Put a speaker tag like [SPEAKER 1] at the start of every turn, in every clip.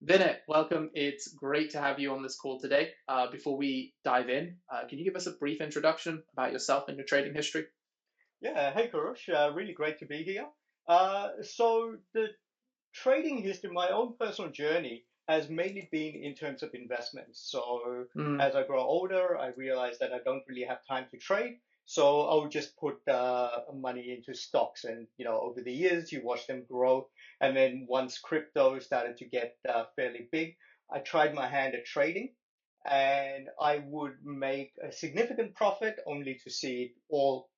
[SPEAKER 1] Vinit, welcome. It's great to have you on this call today. Before we dive in, can you give us a brief introduction about yourself and your trading history?
[SPEAKER 2] Yeah, hey Koroush, really great to be here. So the trading history, my own personal journey has mainly been in terms of investments. So
[SPEAKER 1] Mm,
[SPEAKER 2] as I grow older, I realize that I don't really have time to trade. So I would just put money into stocks, and over the years, you watch them grow. And then once crypto started to get fairly big, I tried my hand at trading, and I would make a significant profit only to see it all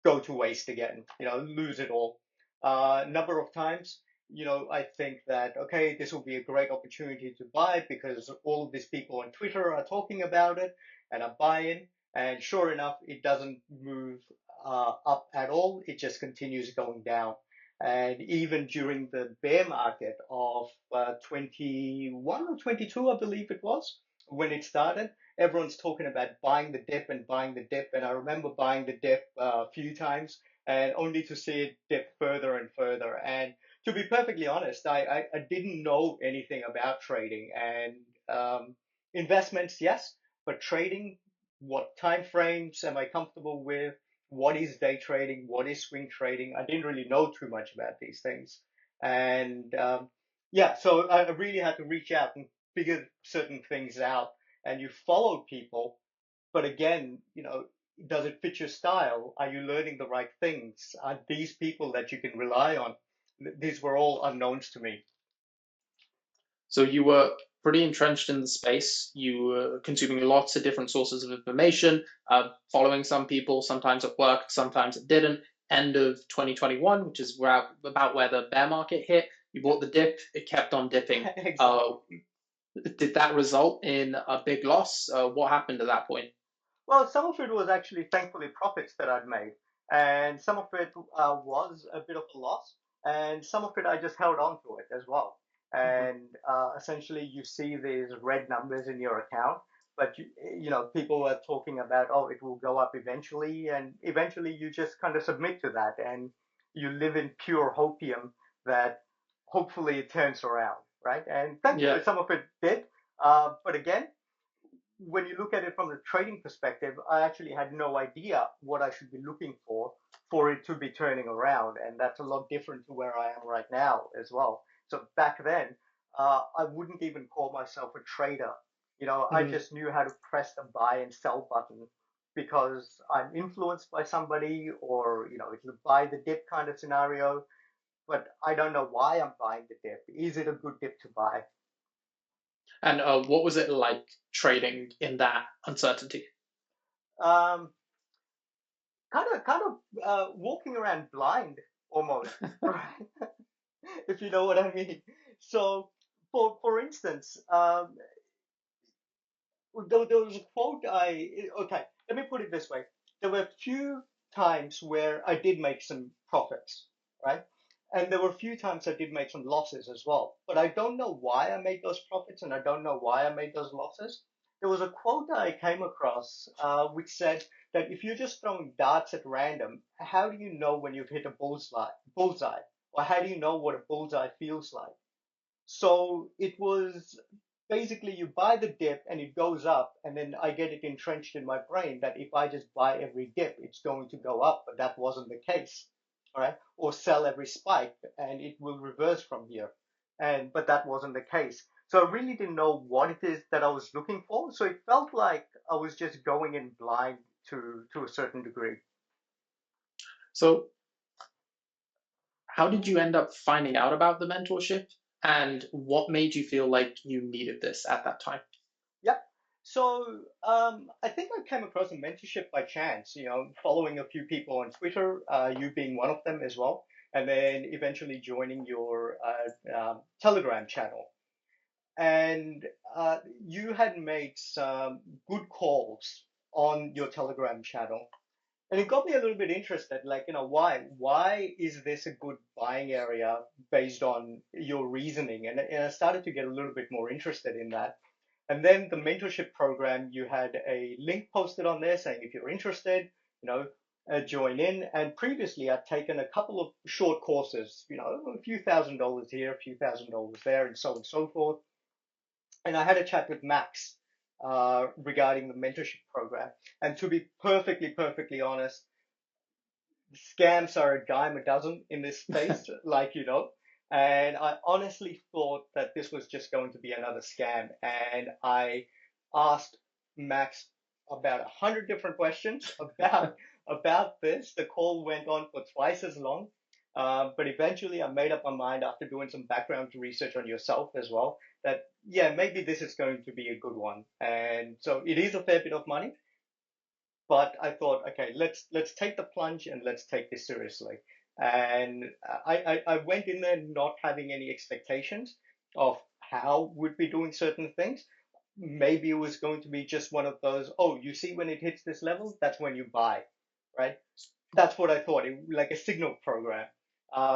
[SPEAKER 2] go to waste again, lose it all. Number of times, I think that, okay, this will be a great opportunity to buy because all of these people on Twitter are talking about it and I buy in. And sure enough, it doesn't move up at all. It just continues going down. And even during the bear market of 21 or 22, I believe it was, when it started, everyone's talking about buying the dip and buying the dip. And I remember buying the dip a few times and only to see it dip further and further. And to be perfectly honest, I didn't know anything about trading and investments, yes, but trading, what time frames am I comfortable with? What is day trading? What is swing trading? I didn't really know too much about these things. And yeah, so I really had to reach out and figure certain things out, and you follow people. But again, does it fit your style? Are you learning the right things? Are these people that you can rely on? These were all unknowns to me.
[SPEAKER 1] so you were pretty entrenched in the space. You were consuming lots of different sources of information, following some people. Sometimes it worked, sometimes it didn't. End of 2021, which is about where the bear market hit. You bought the dip. It kept on dipping. Uh,
[SPEAKER 2] Exactly.
[SPEAKER 1] did that result in a big loss? What happened at that point?
[SPEAKER 2] Well, some of it was actually thankfully profits that I'd made, and some of it was a bit of a loss, and some of it I just held on to it as well.
[SPEAKER 1] Mhm.
[SPEAKER 2] And essentially, you see these red numbers in your account, but people are talking about, oh, it will go up eventually, and eventually you just kind of submit to that, and you live in pure hopium that hopefully it turns around, right? And
[SPEAKER 1] Yeah.
[SPEAKER 2] thankfully, some of it did, but again, when you look at it from the trading perspective, I actually had no idea what I should be looking for it to be turning around, and that's a lot different to where I am right now as well. So back then, I wouldn't even call myself a trader. I
[SPEAKER 1] Mm.
[SPEAKER 2] just knew how to press the buy and sell button because I'm influenced by somebody, or it's a buy the dip kind of scenario. But I don't know why I'm buying the dip. Is it a good dip to buy?
[SPEAKER 1] And what was it like trading in that uncertainty?
[SPEAKER 2] Um, kind of walking around blind almost, right? If you know what I mean. So, for instance, there was a quote okay. Let me put it this way: there were a few times where I did make some profits, right? And there were a few times I did make some losses as well. But I don't know why I made those profits, and I don't know why I made those losses. There was a quote that I came across which said that if you're just throwing darts at random, how do you know when you've hit a bullseye? Bullseye, or how do you know what a bullseye feels like? So it was basically you buy the dip and it goes up, and then I get it entrenched in my brain that if I just buy every dip, it's going to go up, but that wasn't the case. All right, or sell every spike and it will reverse from here, and but that wasn't the case. So I really didn't know what it is that I was looking for. So it felt like I was just going in blind to a certain degree.
[SPEAKER 1] So, how did you end up finding out about the mentorship, and what made you feel like you needed this at that time?
[SPEAKER 2] Yep. So I think I came across a mentorship by chance, following a few people on Twitter, you being one of them as well, and then eventually joining your Telegram channel. And you had made some good calls on your Telegram channel. And it got me a little bit interested, like, why? Why is this a good buying area based on your reasoning? And I started to get a little bit more interested in that. And then the mentorship program, you had a link posted on there saying if you're interested, you know, join in. And previously, I'd taken a couple of short courses, a few $1,000s here, a few $1,000s there, and so on and so forth. And I had a chat with Max regarding the mentorship program. And to be perfectly honest, scams are a dime a dozen in this space, And I honestly thought that this was just going to be another scam. And I asked Max about 100 different questions about this. The call went on for twice as long. But eventually I made up my mind after doing some background research on yourself as well that, yeah, maybe this is going to be a good one. And so it is a fair bit of money, but I thought, okay, let's take the plunge and let's take this seriously. And I went in there not having any expectations of how we'd be doing certain things. Maybe it was going to be just one of those, oh, you see when it hits this level, that's when you buy, right? That's what I thought, like a signal program.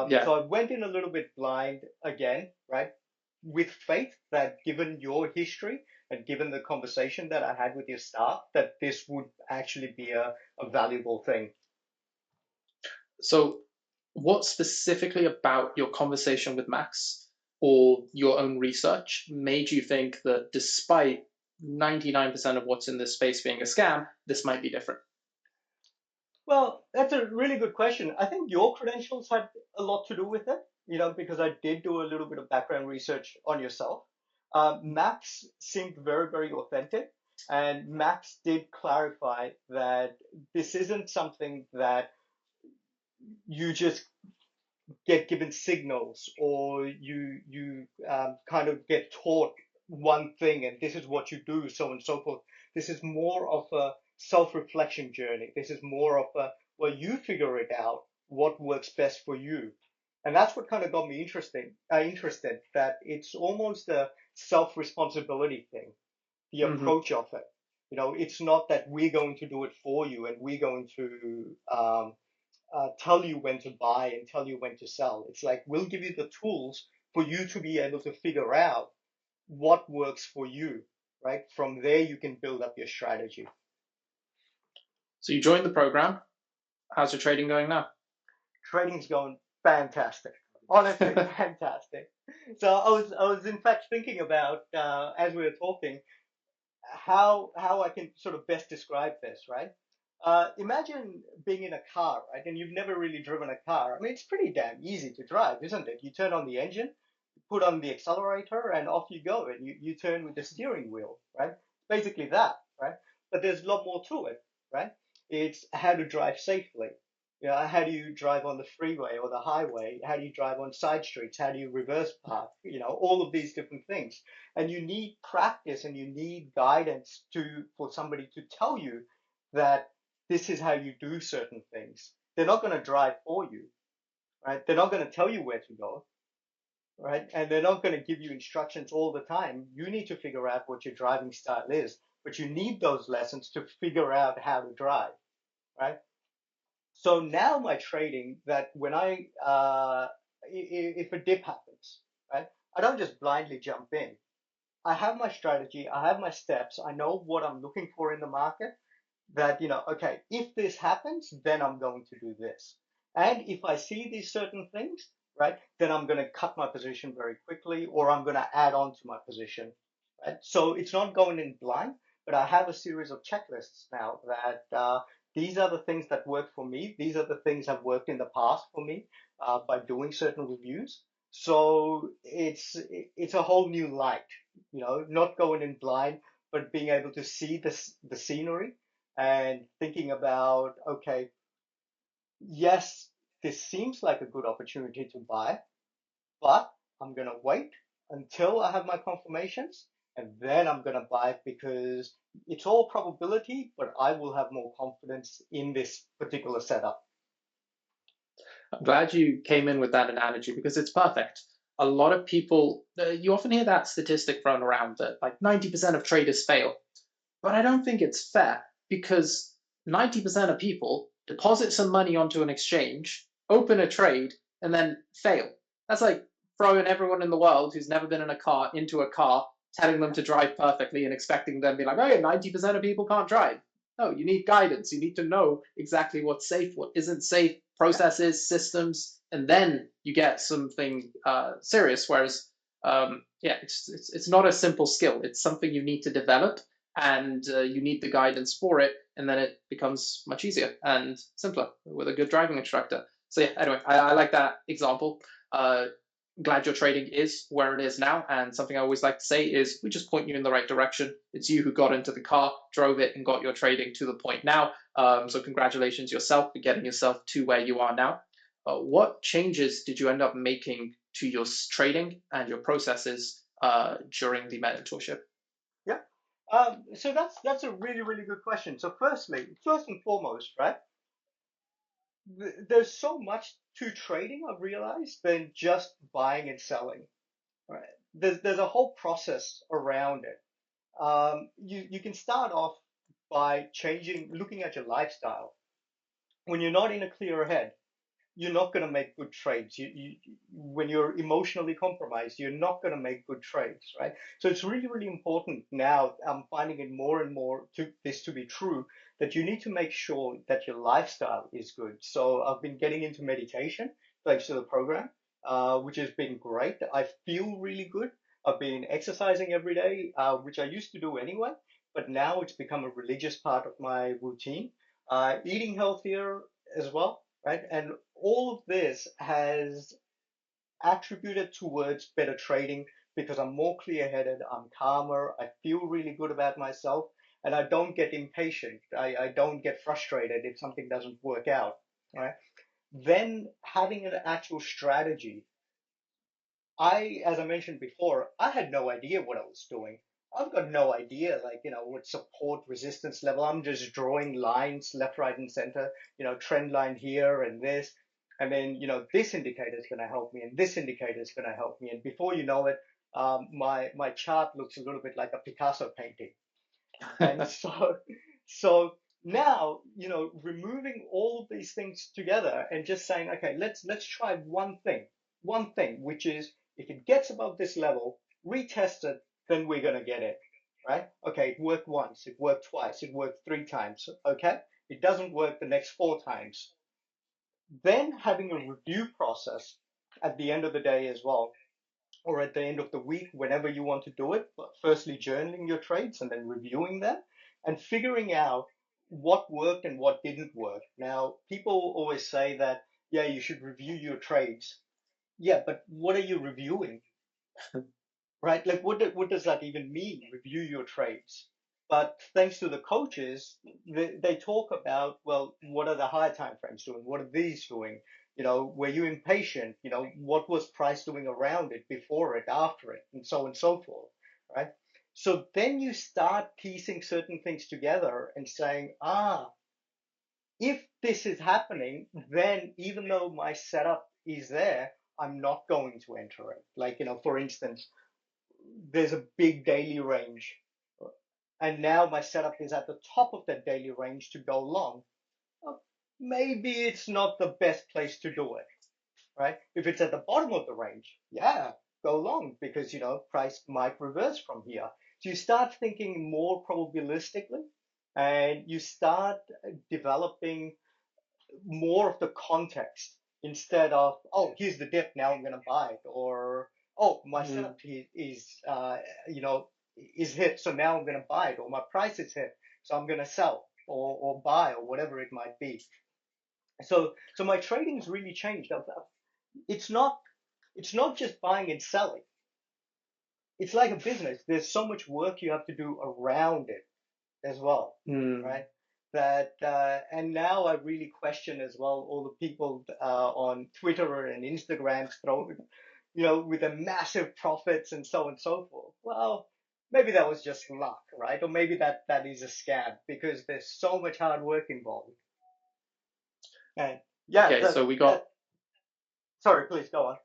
[SPEAKER 1] Yeah.
[SPEAKER 2] So I went in a little bit blind again, right? With faith that given your history and given the conversation that I had with your staff, that this would actually be a valuable thing.
[SPEAKER 1] So, what specifically about your conversation with Max or your own research made you think that despite 99% of what's in this space being a scam, this might be different?
[SPEAKER 2] Well, that's a really good question. I think your credentials had a lot to do with it, because I did do a little bit of background research on yourself. Max seemed very authentic, and Max did clarify that this isn't something that you just get given signals or you kind of get taught one thing and this is what you do, so on and so forth. This is more of a self-reflection journey. This is more of a, well, you figure it out what works best for you. And that's what kind of got me interested, that it's almost a self-responsibility thing, the
[SPEAKER 1] Hmm.
[SPEAKER 2] approach of it. It's not that we're going to do it for you and we're going to tell you when to buy and tell you when to sell. It's like we'll give you the tools for you to be able to figure out what works for you, right? From there, you can build up your strategy.
[SPEAKER 1] So, you joined the program. How's your trading going now?
[SPEAKER 2] Trading's going fantastic, honestly, fantastic. So I was in fact thinking about as we were talking how I can sort of best describe this, right? Imagine being in a car, right? And you've never really driven a car. I mean, it's pretty damn easy to drive, isn't it? You turn on the engine, put on the accelerator, and off you go. And you turn with the steering wheel, right? Basically that, right? But there's a lot more to it, right? It's how to drive safely. How do you drive on the freeway or the highway? How do you drive on side streets? How do you reverse park? All of these different things. And you need practice and you need guidance for somebody to tell you that this is how you do certain things. They're not going to drive for you, right? They're not going to tell you where to go, right? And they're not going to give you instructions all the time. You need to figure out what your driving style is, but you need those lessons to figure out how to drive, right? So now my trading, that when if a dip happens, right, I don't just blindly jump in. I have my strategy, I have my steps, I know what I'm looking for in the market. That, okay, if this happens, then I'm going to do this. And if I see these certain things, right, then I'm going to cut my position very quickly or I'm going to add on to my position. Right? So it's not going in blind, but I have a series of checklists now that these are the things that work for me. These are the things have worked in the past for me by doing certain reviews. So it's a whole new light, not going in blind, but being able to see the scenery and thinking about, okay, yes, this seems like a good opportunity to buy, but I'm going to wait until I have my confirmations and then I'm going to buy it because it's all probability, but I will have more confidence in this particular setup.
[SPEAKER 1] I'm glad you came in with that analogy because it's perfect. A lot of people, you often hear that statistic thrown around that like 90% of traders fail. But I don't think it's fair because 90% of people deposit some money onto an exchange, open a trade, and then fail. That's like throwing everyone in the world who's never been in a car into a car, telling them to drive perfectly and expecting them to be like, oh, yeah, 90% of people can't drive. No, you need guidance. You need to know exactly what's safe, what isn't safe, processes, systems, and then you get something serious. Whereas, yeah, it's not a simple skill. It's something you need to develop, and you need the guidance for it, and then it becomes much easier and simpler with a good driving instructor. So yeah, anyway, I like that example. Glad your trading is where it is now. And something I always like to say is we just point you in the right direction. It's you who got into the car, drove it, and got your trading to the point now. So congratulations yourself for getting yourself to where you are now. What changes did you end up making to your trading and your processes during the mentorship?
[SPEAKER 2] Yeah. So that's a really really good question. So first and foremost, right? There's so much to trading, I've realized, than just buying and selling. Right? There's a whole process around it. You can start off by looking at your lifestyle. When you're not in a clear head, you're not going to make good trades. When you're emotionally compromised, you're not going to make good trades, right? So it's really, really important now. I'm finding it more and more to be true that you need to make sure that your lifestyle is good. So I've been getting into meditation thanks to the program, which has been great. I feel really good. I've been exercising every day, which I used to do anyway, but now it's become a religious part of my routine. Eating healthier as well, right? And all of this has attributed towards better trading because I'm more clear headed, I'm calmer, I feel really good about myself, and I don't get impatient. I don't get frustrated if something doesn't work out, right? Then having an actual strategy. As I mentioned before, I had no idea what I was doing. I've got no idea, like, what support resistance level. I'm just drawing lines left, right, and center, trend line here and this. And then, this indicator is going to help me and this indicator is going to help me. And before you know it, my chart looks a little bit like a Picasso painting. And so now, removing all of these things together and just saying, okay, let's try one thing, which is if it gets above this level, retest it, then we're gonna get it, right? Okay, it worked once, it worked twice, it worked three times. Okay, it doesn't work the next four times. Then having a review process at the end of the day as well, or at the end of the week, whenever you want to do it. But firstly, journaling your trades and then reviewing them and figuring out what worked and what didn't work. Now, people always say that, yeah, you should review your trades. Yeah, but what are you reviewing? Right? Like, what does that even mean? Review your trades. But thanks to the coaches, they talk about, well, what are the higher time frames doing? What are these doing? Were you impatient? What was price doing around it, before it, after it, and so on and so forth, right? So then you start piecing certain things together and saying, if this is happening, then even though my setup is there, I'm not going to enter it. Like, for instance, there's a big daily range. And now my setup is at the top of that daily range to go long. Well, maybe it's not the best place to do it, right? If it's at the bottom of the range, yeah, go long because, price might reverse from here. So you start thinking more probabilistically and you start developing more of the context instead of, oh, here's the dip, now I'm going to buy it, or oh, my
[SPEAKER 1] Mm.
[SPEAKER 2] setup is hit, so now I'm going to buy it, or my price is hit, so I'm going to sell or buy or whatever it might be. So my trading's really changed. It's not it's not just buying and selling. It's like a business. There's so much work you have to do around it as well,
[SPEAKER 1] Mm.
[SPEAKER 2] right? That and now I really question as well all the people on Twitter and Instagram throwing, with the massive profits and so on and so forth. Well, maybe that was just luck, right? Or maybe that is a scam because there's so much hard work involved. And yeah,
[SPEAKER 1] Okay, so we got
[SPEAKER 2] that sorry, please go on.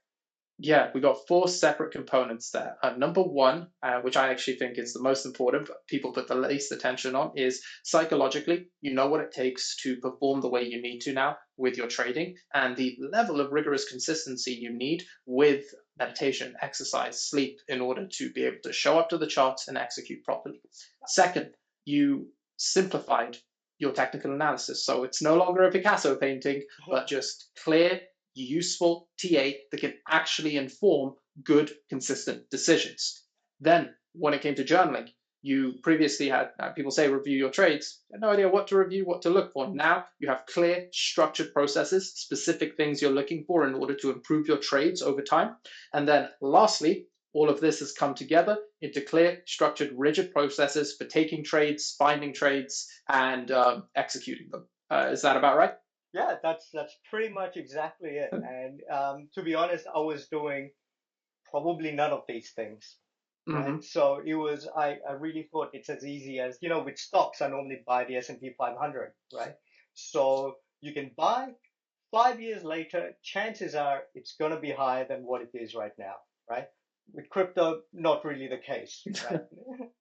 [SPEAKER 1] Yeah, we got four separate components there. Number one, which I actually think is the most important, but people put the least attention on, is psychologically, you know what it takes to perform the way you need to now with your trading, and the level of rigorous consistency you need with meditation, exercise, sleep in order to be able to show up to the charts and execute properly. Second, you simplified your technical analysis. So it's no longer a Picasso painting, but just clear, useful TA that can actually inform good, consistent decisions. Then, when it came to journaling, you previously had people say review your trades. You had no idea what to review, what to look for. Now you have clear, structured processes, specific things you're looking for in order to improve your trades over time. And then, lastly, all of this has come together into clear, structured, rigid processes for taking trades, finding trades, and executing them. Is that about right?
[SPEAKER 2] Yeah, that's pretty much exactly it. And to be honest, I was doing probably none of these things, right?
[SPEAKER 1] Mm-hmm.
[SPEAKER 2] So it was I really thought it's as easy as, with stocks, I normally buy the S&P 500, right? So you can buy 5 years later, chances are it's going to be higher than what it is right now, right? With crypto, not really the case, right?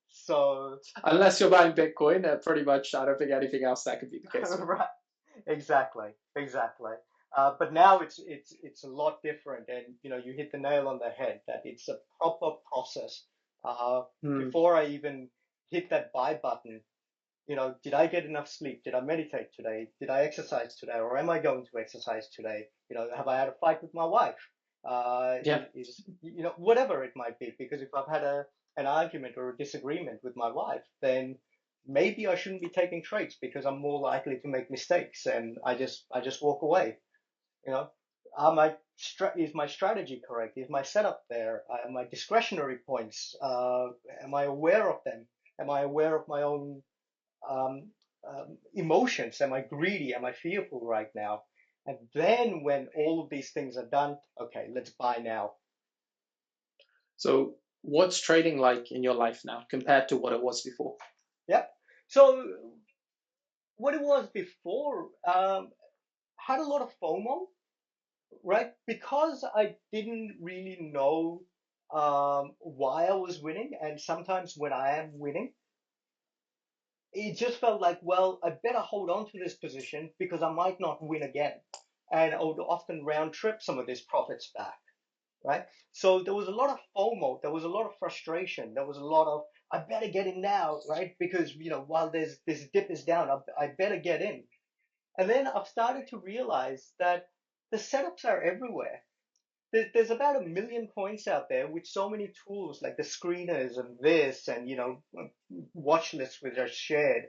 [SPEAKER 2] So,
[SPEAKER 1] Unless you're buying Bitcoin, pretty much I don't think anything else that could be the case with.
[SPEAKER 2] right, exactly, exactly. But now it's a lot different, and you hit the nail on the head that it's a proper process.
[SPEAKER 1] Mm.
[SPEAKER 2] Before I even hit that buy button, did I get enough sleep? Did I meditate today? Did I exercise today? Or am I going to exercise today? Have I had a fight with my wife?
[SPEAKER 1] Yeah.
[SPEAKER 2] Whatever it might be. Because if I've had an argument or a disagreement with my wife, then maybe I shouldn't be taking trades because I'm more likely to make mistakes, and I just walk away. You know, is my strategy correct? Is my setup there? My discretionary points, am I aware of them? Am I aware of my own um, emotions? Am I greedy? Am I fearful right now? And then when all of these things are done, okay, let's buy now.
[SPEAKER 1] So what's trading like in your life now compared to what it was before?
[SPEAKER 2] Yep. So what it was before, had a lot of FOMO, right? Because I didn't really know why I was winning, and sometimes when I am winning, it just felt like, well, I better hold on to this position because I might not win again. And I would often round trip some of these profits back, right? So there was a lot of FOMO, there was a lot of frustration, there was a lot of, I better get in now, right? Because, while this dip is down, I better get in. And then I've started to realize that the setups are everywhere. There's about 1 million coins out there with so many tools like the screeners and this and, watch lists which are shared,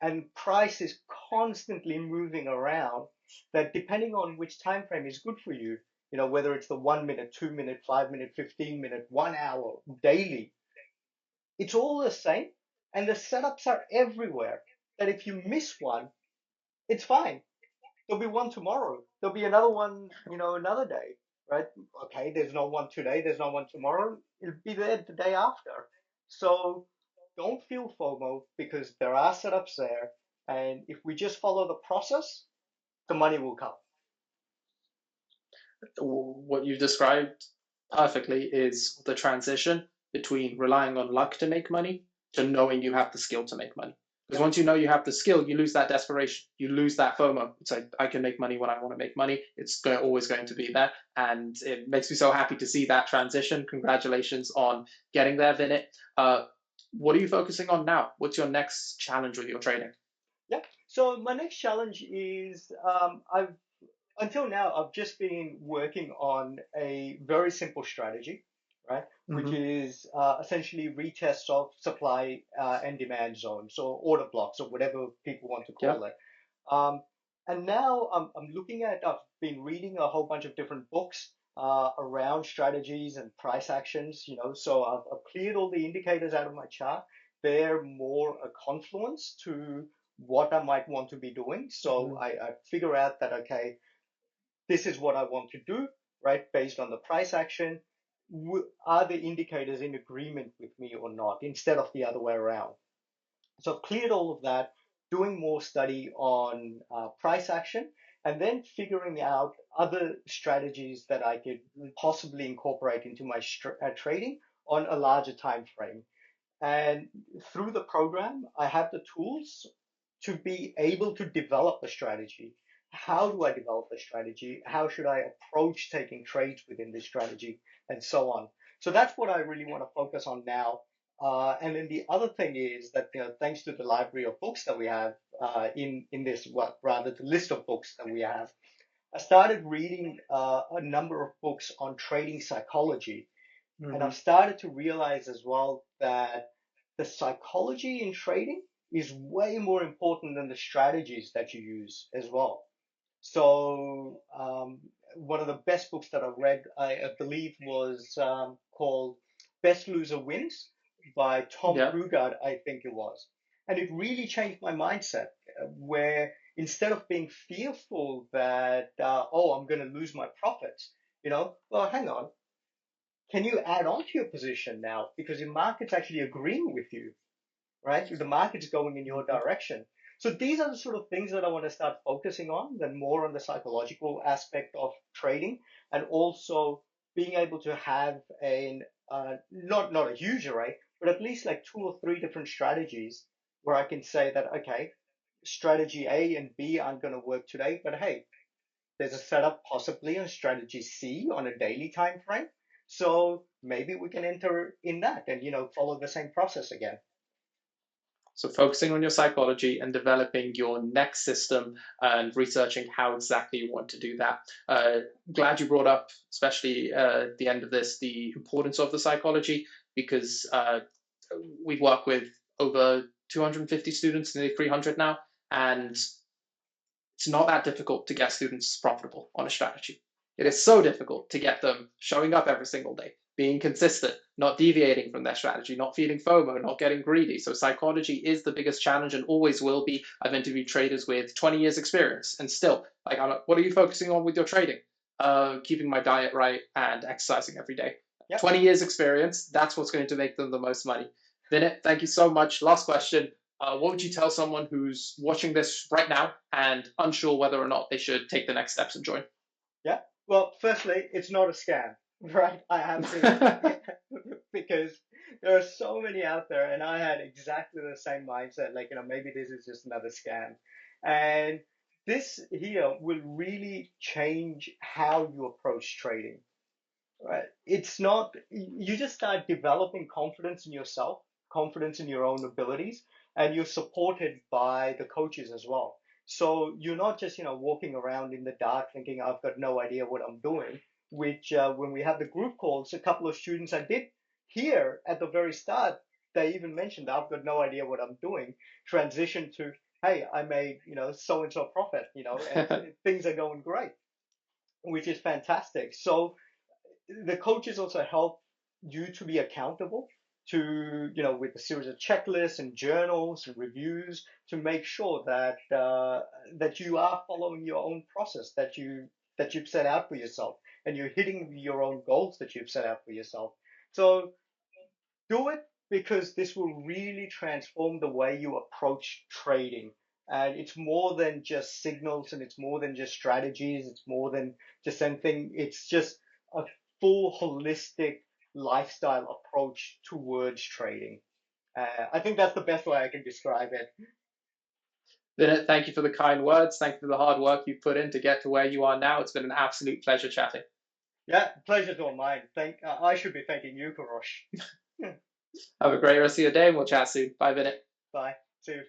[SPEAKER 2] and price is constantly moving around, that depending on which time frame is good for you, whether it's the 1 minute, 2 minute, 5 minute, 15 minute, 1 hour, daily, it's all the same. And the setups are everywhere, that if you miss one, it's fine. There'll be one tomorrow. There'll be another one, another day, right? Okay, there's no one today, there's no one tomorrow. It'll be there the day after. So don't feel FOMO because there are setups there. And if we just follow the process, the money will come.
[SPEAKER 1] What you've described perfectly is the transition between relying on luck to make money to knowing you have the skill to make money. Because
[SPEAKER 2] Yep.
[SPEAKER 1] once you know you have the skill, you lose that desperation, you lose that FOMO. It's like I can make money when I want to make money. Always going to be there, and it makes me so happy to see that transition. Congratulations on getting there, Vinit. What are you focusing on now? What's your next challenge with your trading?
[SPEAKER 2] Yeah. So my next challenge is I've until now, I've just been working on a very simple strategy, right? Which
[SPEAKER 1] Mm-hmm.
[SPEAKER 2] is essentially retests of supply and demand zones or order blocks or whatever people want to
[SPEAKER 1] Yeah.
[SPEAKER 2] call it. Um, and now I'm looking at, I've been reading a whole bunch of different books around strategies and price actions, so I've cleared all the indicators out of my chart. They're more a confluence to what I might want to be doing. So
[SPEAKER 1] Mm-hmm.
[SPEAKER 2] I figure out that, okay, this is what I want to do, right? Based on the price action, are the indicators in agreement with me or not, instead of the other way around? So I've cleared all of that, doing more study on price action, and then figuring out other strategies that I could possibly incorporate into my trading on a larger time frame. And through the program, I have the tools to be able to develop a strategy. How do I develop a strategy? How should I approach taking trades within this strategy? And so on. So that's what I really want to focus on now. And then the other thing is that, thanks to the library of books that we have in this, what rather the list of books that we have, I started reading a number of books on trading psychology, and I've
[SPEAKER 1] Hmm.
[SPEAKER 2] started to realize as well that the psychology in trading is way more important than the strategies that you use as well. So one of the best books that I read, I believe, was called Best Loser Wins by Tom
[SPEAKER 1] Yeah.
[SPEAKER 2] Brugard, I think it was. And it really changed my mindset, where instead of being fearful that, oh, I'm going to lose my profits, well, hang on, can you add on to your position now? Because your market's actually agreeing with you, right? The market's going in your
[SPEAKER 1] Mhm.
[SPEAKER 2] direction. So these are the sort of things that I want to start focusing on, then more on the psychological aspect of trading, and also being able to have a not a huge array, but at least like two or three different strategies where I can say that, okay, strategy A and B aren't going to work today, but hey, there's a setup possibly on strategy C on a daily time frame. So maybe we can enter in that and follow the same process again.
[SPEAKER 1] So focusing on your psychology and developing your next system and researching how exactly you want to do that. Glad you brought up, especially at the end of this, the importance of the psychology because we work with over 250 students, nearly 300 now, and it's not that difficult to get students profitable on a strategy. It is so difficult to get them showing up every single day, being consistent, not deviating from their strategy, not feeding FOMO, not getting greedy. So psychology is the biggest challenge and always will be. I've interviewed traders with 20 years experience and still, like, I'm like, what are you focusing on with your trading? Keeping my diet right and exercising every day.
[SPEAKER 2] Yep.
[SPEAKER 1] 20 years experience, that's what's going to make them the most money. Vinit, thank you so much. Last question. What would you tell someone who's watching this right now and unsure whether or not they should take the next steps and join?
[SPEAKER 2] Yeah. Well, firstly, it's not a scam, right? I have to, because there are so many out there, and I had exactly the same mindset. Like, maybe this is just another scam. And this here will really change how you approach trading, right? It's not, you just start developing confidence in yourself, confidence in your own abilities, and you're supported by the coaches as well. So you're not just, walking around in the dark thinking, I've got no idea what I'm doing, which when we have the group calls, a couple of students I did hear at the very start, they even mentioned, I've got no idea what I'm doing, transition to, hey, I made, so and so profit, and things are going great, which is fantastic. So the coaches also help you to be accountable to, with a series of checklists and journals and reviews to make sure that that you are following your own process that you've set out for yourself, and you're hitting your own goals that you've set out for yourself. So do it, because this will really transform the way you approach trading. And it's more than just signals, and it's more than just strategies. It's more than just anything. It's just a full holistic lifestyle approach towards trading. I think that's the best way I can describe it.
[SPEAKER 1] Vinit, thank you for the kind words. Thank you for the hard work you've put in to get to where you are now. It's been an absolute pleasure chatting.
[SPEAKER 2] Yeah, pleasure's all mine. I should be thanking you, Koroush.
[SPEAKER 1] Have a great rest of your day and we'll chat soon. Bye, Vinit.
[SPEAKER 2] Bye. See you.